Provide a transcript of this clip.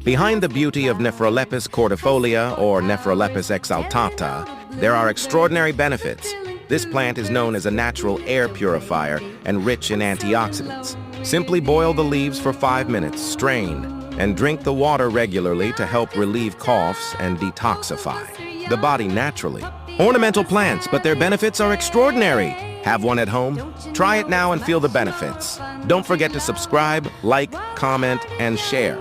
Behind the beauty of Nephrolepis cordifolia or Nephrolepis exaltata, there are extraordinary benefits. This plant is known as a natural air purifier and rich in antioxidants. Simply boil the leaves for 5 minutes, strain, and drink the water regularly to help relieve coughs and detoxify the body naturally. Ornamental plants, but their benefits are extraordinary. Have one at home? Try it now and feel the benefits. Don't forget to subscribe, like, comment, and share.